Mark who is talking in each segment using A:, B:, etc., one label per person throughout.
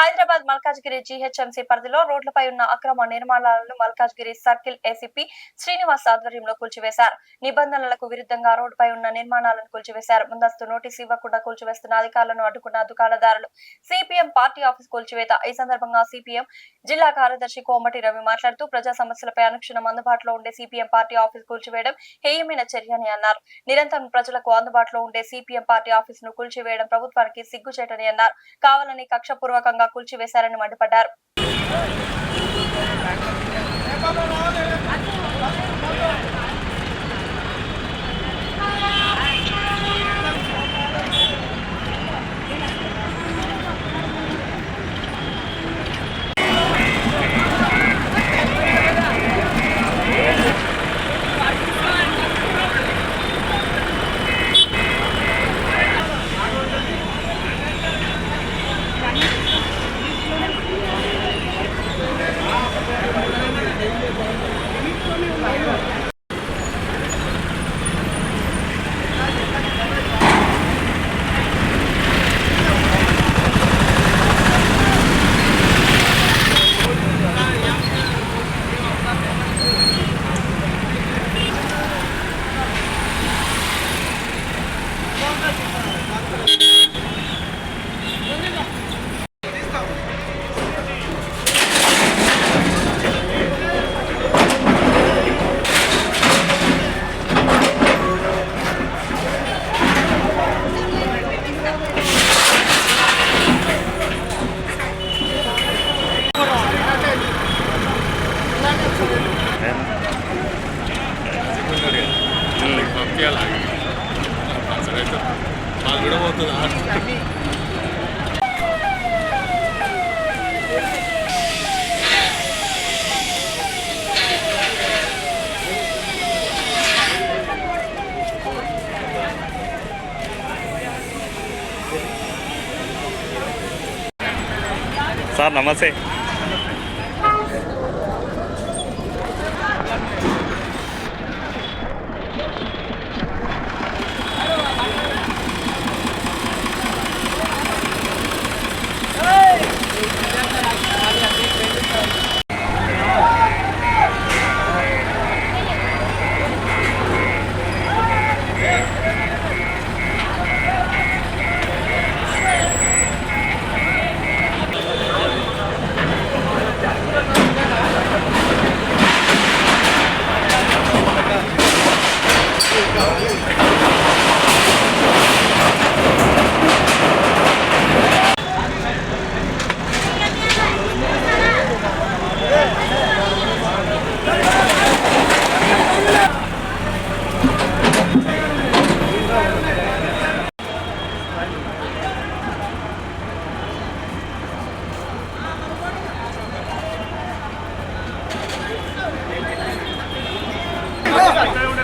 A: Hyderabad Malkajgiri GHMC పరిధిలో రోడ్లపై ఉన్న అక్రమ నిర్మాణాలను మల్కాజ్గిరి సర్కిల్ ఏసీపీ శ్రీనివాస్ ఆధ్వర్యంలో కూల్చివేశారు. నిబంధనలకు విరుద్ధంగా రోడ్డుపై ఉన్న నిర్మాణాలను కూల్చివేశారు. ముందస్తు నోటీసు ఇవ్వకుండా కూల్చివేస్తున్న అధికారులను అడ్డుకున్న దుకాణదారులు. సిపిఎం పార్టీ ఆఫీస్ కూల్చివేత. ఈ సందర్భంగా సిపిఎం జిల్లా కార్యదర్శి కోమటి రవి మాట్లాడుతూ ప్రజా సమస్యలపై అనుక్షణం అందుబాటులో ఉండే సిపిఎం పార్టీ ఆఫీస్ కూల్చివేయడం హేయమైన చర్య అని అన్నారు. నిరంతరం ప్రజలకు అందుబాటులో ఉండే సిపిఎం పార్టీ ఆఫీస్ ను కూల్చివేయడం ప్రభుత్వానికి సిగ్గుచేటని అన్నారు. కావాలని కక్షపూర్వకంగా కూల్చివేశారని మండిపడ్డారు.
B: సార్ నమస్తే.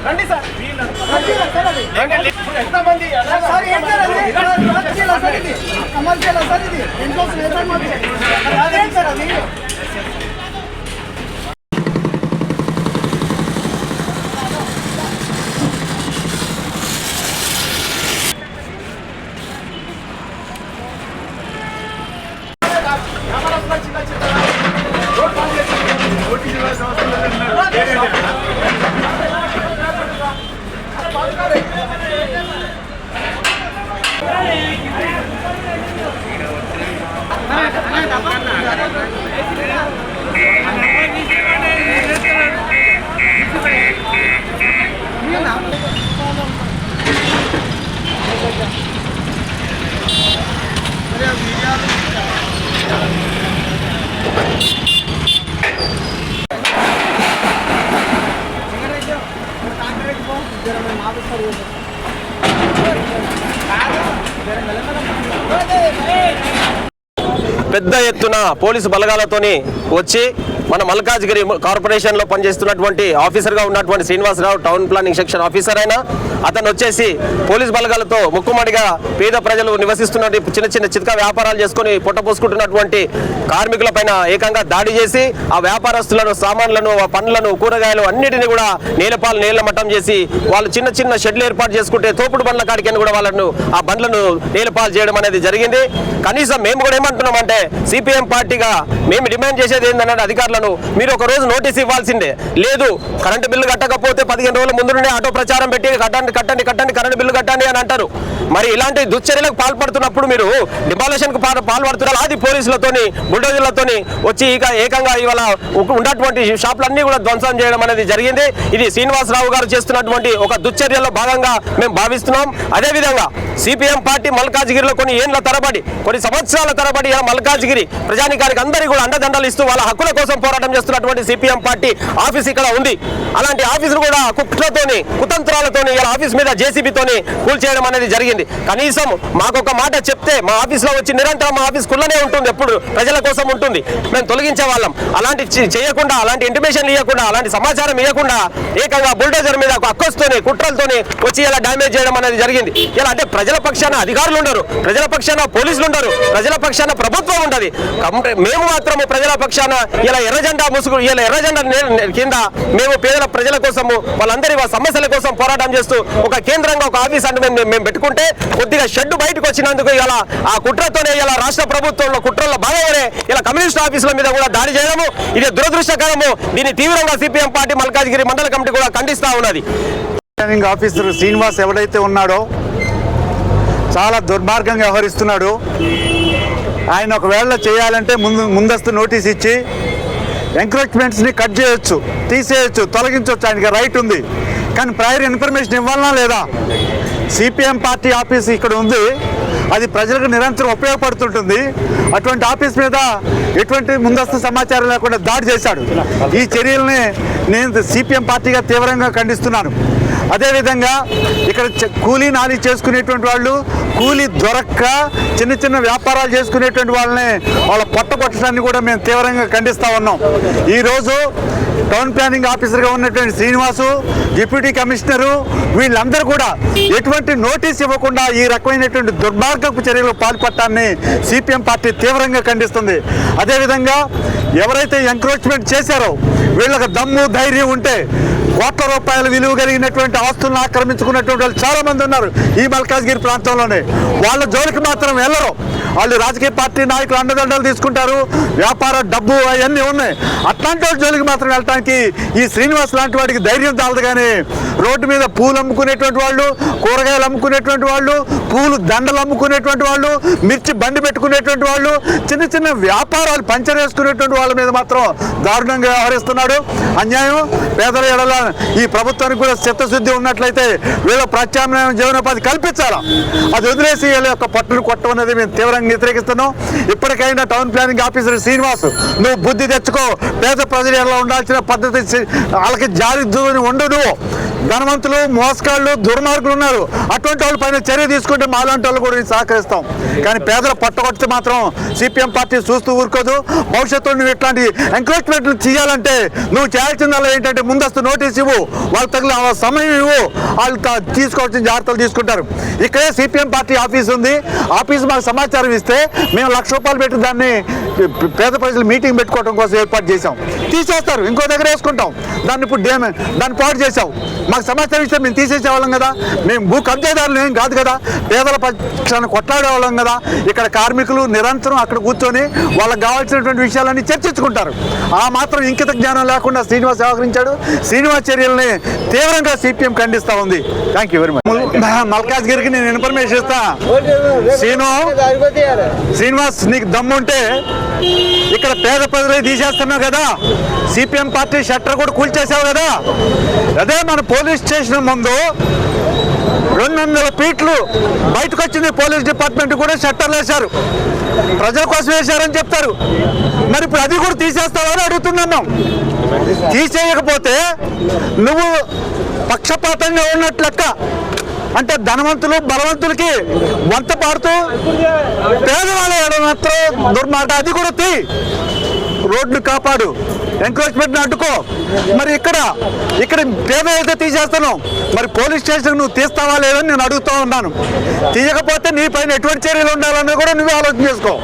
C: రండి సార్, ఎంతమంది సార్ కమర్షియల్ సార్ ఇది ఎంతో అదేం సార్ అది
D: పెద్ద ఎత్తున పోలీసు బలగాలతోని వచ్చి మన మల్కాజ్గిరి కార్పొరేషన్లో పనిచేస్తున్నటువంటి ఆఫీసర్గా ఉన్నటువంటి Srinivasa Rao, town planning section officer అయినా అతను వచ్చేసి పోలీసు బలగాలతో ముక్కుమడిగా పేద ప్రజలు నివసిస్తున్న చిన్న చిన్న చితక వ్యాపారాలు చేసుకుని పొట్టపోసుకుంటున్నటువంటి కార్మికుల పైన ఏకంగా దాడి చేసి ఆ వ్యాపారస్తులను, సామాన్లను, పండ్లను, కూరగాయలు అన్నిటిని కూడా నేలమట్టం చేసి వాళ్ళు చిన్న చిన్న షెడ్లు ఏర్పాటు చేసుకుంటే తోపుడు బండ్ల కాడికని కూడా వాళ్ళను ఆ బండ్లను నేలపాలు చేయడం అనేది జరిగింది. కనీసం మేము కూడా ఏమంటున్నామంటే సిపిఎం పార్టీగా మేము డిమాండ్ చేసేది ఏంటంటే అధికారులను మీరు ఒక రోజు నోటీస్ ఇవ్వాల్సిందే. లేదు కరెంటు బిల్లు కట్టకపోతే 15 రోజుల ముందు నుండి ఆటో ప్రచారం పెట్టి కట్టండి కట్టండి కట్టండి కరెంటు బిల్లు కట్టండి అని అంటారు. మరి ఇలాంటి దుశ్చర్యలకు పాల్పడుతున్నప్పుడు మీరు డిమాలిషన్కు పాల్పడుతున్నారు. అది పోలీసులతోని బుల్డోజర్లతోని వచ్చి ఇక ఏకంగా ఇవాళ ఉన్నటువంటి షాపులన్నీ కూడా ధ్వంసం చేయడం అనేది జరిగింది. ఇది శ్రీనివాసరావు గారు చేస్తున్నటువంటి ఒక దుశ్చర్యలో భాగంగా మేము భావిస్తున్నాం. అదేవిధంగా సిపిఎం పార్టీ మల్కాజ్గిరిలో కొన్ని సంవత్సరాల తరబడి మల్కాజ్గిరి ప్రజానికానికి అందరికీ కూడా అండదండలు ఇస్తూ వాళ్ళ హక్కుల కోసం పోరాటం చేస్తున్నటువంటి సిపిఎం పార్టీ ఆఫీస్ ఇక్కడ ఉంది. అలాంటి ఆఫీసులు కూడా కుట్రతోని కుతంత్రాలతోని ఇలా ఆఫీస్ మీద జేసీబీతోని కూల్చేయడం అనేది జరిగింది. కనీసం మాకొక మాట చెప్తే మా ఆఫీస్లో వచ్చి నిరంతరం మా ఆఫీస్ కుల్లనే ఉంటుంది, ఎప్పుడు ప్రజల కోసం ఉంటుంది, మేము తొలగించే వాళ్ళం. అలాంటి చేయకుండా, అలాంటి ఇంటిమేషన్ ఇవ్వకుండా, అలాంటి సమాచారం ఇవ్వకుండా ఏకంగా బుల్డోజర్ మీద అక్కస్తోని కుట్రలతోని వచ్చి ఇలా డ్యామేజ్ చేయడం అనేది జరిగింది. ఇలా అంటే ప్రజల పక్షాన అధికారులు ఉండరు, ప్రజల పక్షాన పోలీసులు ఉండరు, ప్రజల పక్షాన ప్రభుత్వం ఉండదు. మేము మాత్రము ప్రజల పక్షాన ఇలా ఎర్రజెండా కింద మేము ప్రజల కోసము వాళ్ళందరి సమస్యల కోసం పోరాటం చేస్తూ ఒక కేంద్రంగా ఒక ఆఫీస్ అంటే మేము పెట్టుకుంటే కొద్దిగా షెడ్ బయటకు వచ్చినందుకు ఇలా ఆ కుట్రతోనే ఇలా రాష్ట్ర ప్రభుత్వంలో కుట్రల్లో భాగంగానే ఇలా కమ్యూనిస్ట్ ఆఫీసుల మీద కూడా దాడి చేయడము ఇది దురదృష్టకరము. దీన్ని తీవ్రంగా సిపిఎం పార్టీ మల్కాజ్గిరి మండల కమిటీ కూడా ఖండిస్తా ఉన్నది.
B: ఆఫీసర్ శ్రీనివాస్ ఎవడైతే ఉన్నాడో చాలా దుర్మార్గంగా వ్యవహరిస్తున్నాడు. ఆయన ఒకవేళ చేయాలంటే ముందస్తు నోటీస్ ఇచ్చి ఎంక్రోచ్మెంట్స్ని కట్ చేయొచ్చు, తీసేయచ్చు, తొలగించవచ్చు, ఆయనకి రైట్ ఉంది. కానీ ప్రయర్ ఇన్ఫర్మేషన్ ఇవ్వాలన్నా లేదా? సిపిఎం పార్టీ ఆఫీస్ ఇక్కడ ఉంది, అది ప్రజలకు నిరంతరం ఉపయోగపడుతుంటుంది. అటువంటి ఆఫీస్ మీద ఎటువంటి ముందస్తు సమాచారం లేకుండా దాడి చేశాడు. ఈ చర్యల్ని నేను సిపిఎం పార్టీగా తీవ్రంగా ఖండిస్తున్నాను. అదేవిధంగా ఇక్కడ కూలీ నాలి చేసుకునేటువంటి వాళ్ళు, కూలీ దొరక్క చిన్న చిన్న వ్యాపారాలు చేసుకునేటువంటి వాళ్ళని వాళ్ళ పొట్టగొట్టడాన్ని కూడా మేము తీవ్రంగా ఖండిస్తూ ఉన్నాం. ఈరోజు టౌన్ ప్లానింగ్ ఆఫీసర్గా ఉన్నటువంటి శ్రీనివాసు, డిప్యూటీ కమిషనరు వీళ్ళందరూ కూడా ఎటువంటి నోటీస్ ఇవ్వకుండా ఈ రకమైనటువంటి దుర్మార్గపు చర్యలు పాల్పడటాన్ని సిపిఎం పార్టీ తీవ్రంగా ఖండిస్తుంది. అదేవిధంగా ఎవరైతే ఎంక్రోచ్మెంట్ చేశారో వీళ్ళకి దమ్ము ధైర్యం ఉంటే కోట్ల రూపాయల విలువ కలిగినటువంటి ఆస్తులను ఆక్రమించుకున్నటువంటి వాళ్ళు చాలా మంది ఉన్నారు ఈ మల్కాజ్గిరి ప్రాంతంలోనే. వాళ్ళ జోలికి మాత్రం వెళ్ళరు. వాళ్ళు రాజకీయ పార్టీ నాయకులు అండదండలు తీసుకుంటారు, వ్యాపార డబ్బు అవన్నీ ఉన్నాయి. అట్లాంటి వాళ్ళ జోలికి మాత్రం వెళ్ళటానికి ఈ శ్రీనివాస్ లాంటి వాడికి ధైర్యం చాలదు. కానీ రోడ్డు మీద పూలు అమ్ముకునేటువంటి వాళ్ళు, కూరగాయలు అమ్ముకునేటువంటి వాళ్ళు, పూలు దండలు అమ్ముకునేటువంటి వాళ్ళు, మిర్చి బండి పెట్టుకునేటువంటి వాళ్ళు, చిన్న చిన్న వ్యాపారాలు పంచర్ వేసుకునేటువంటి వాళ్ళ మీద మాత్రం దారుణంగా వ్యవహరిస్తున్నాడు. అన్యాయం. పేదల ఎడల ఈ ప్రభుత్వానికి కూడా చిత్తశుద్ధి ఉన్నట్లయితే వీళ్ళ ప్రత్యామ్నాయ జీవనోపాధి కల్పించాలా. అది వదిలేసి వీళ్ళ యొక్క పట్టును కొట్టమనేది మేము తీవ్రంగా వ్యతిరేకిస్తున్నాం. ఇప్పటికైనా టౌన్ ప్లానింగ్ ఆఫీసర్ శ్రీనివాస్ నువ్వు బుద్ధి తెచ్చుకో. పేద ప్రజలు ఎలా ఉండాల్సిన పద్ధతి వాళ్ళకి జారి ఉండు. నువ్వు ధనవంతులు, మోసగాళ్ళు, దుర్మార్గులు ఉన్నారు. అటువంటి వాళ్ళ పైన చర్య తీసుకుంటే మాలాంటి వాళ్ళు కూడా సహకరిస్తాం. కానీ పేదల పట్టగొడితే మాత్రం సిపిఎం పార్టీ చూస్తూ ఊరుకోదు. భవిష్యత్తులో నువ్వు ఇట్లాంటి ఎంకరేజ్మెంట్లు చేయాలంటే నువ్వు చేయాల్సిందల్లా ఏంటంటే ముందస్తు నోటీస్ ఇవ్వు, వాళ్ళకి తగిన సమయం ఇవ్వు, వాళ్ళు తీసుకోవాల్సిన జాగ్రత్తలు తీసుకుంటారు. ఇక్కడే సిపిఎం పార్టీ ఆఫీస్ ఉంది. ఆఫీస్ మాకు సమాచారం ఇస్తే మేము ₹1,00,000 పెట్టి దాన్ని పేద ప్రజలు మీటింగ్ పెట్టుకోవడం కోసం ఏర్పాటు చేశాం. తీసేస్తారు, ఇంకో దగ్గర వేసుకుంటాం. దాన్ని ఇప్పుడు దాన్ని పాడు చేసావు. మాకు సమాచారం ఇస్తే మేము తీసేసేవాళ్ళం కదా. మేము భూ కబ్జాదారులు ఏం కాదు కదా, పేదల పక్షాన్ని కొట్లాడేవాళ్ళం కదా. ఇక్కడ కార్మికులు నిరంతరం అక్కడ కూర్చొని వాళ్ళకి కావాల్సినటువంటి విషయాలన్నీ చర్చించుకుంటారు. ఆ మాత్రం ఇంకిత జ్ఞానం లేకుండా శ్రీనివాస్ వ్యవహరించాడు. శ్రీనివాస్ చర్యల్ని తీవ్రంగా సిపిఎం ఖండిస్తూ ఉంది. Thank you very much. మల్కాజ్గిరికి నేను ఇన్ఫర్మేషన్ ఇస్తా. శ్రీనివాస్ నీకు దమ్ముంటే ఇక్కడ పేద ప్రజలు తీసేస్తున్నావు కదా, సిపిఎం పార్టీ షట్టర్ కూడా కూల్చేసావు కదా. అదే మన పోలీస్ స్టేషన్ ముందు 200 ఫీట్లు బయటకు వచ్చింది. పోలీస్ డిపార్ట్మెంట్ కూడా షట్టర్లు వేశారు, ప్రజల కోసం వేశారని చెప్తారు. మరి ఇప్పుడు అది కూడా తీసేస్తావని అడుగుతున్నాం. తీసేయకపోతే నువ్వు పక్షపాతంగా ఉన్నట్లు లెక్క. అంటే ధనవంతులు బలవంతులకి వంత పాడుతూ పేదవాళ్ళ మాత్రం దుర్మాట. అది కూడా రోడ్లు కాపాడు, ఎంకరేజ్మెంట్ని అడ్డుకో. మరి ఇక్కడ పేద అయితే తీసేస్తాను, మరి పోలీస్ స్టేషన్ నువ్వు తీస్తావా లేదని నేను అడుగుతూ ఉన్నాను. తీయకపోతే నీ పైన ఎటువంటి చర్యలు ఉండాలన్నది కూడా నువ్వే ఆలోచన చేసుకో.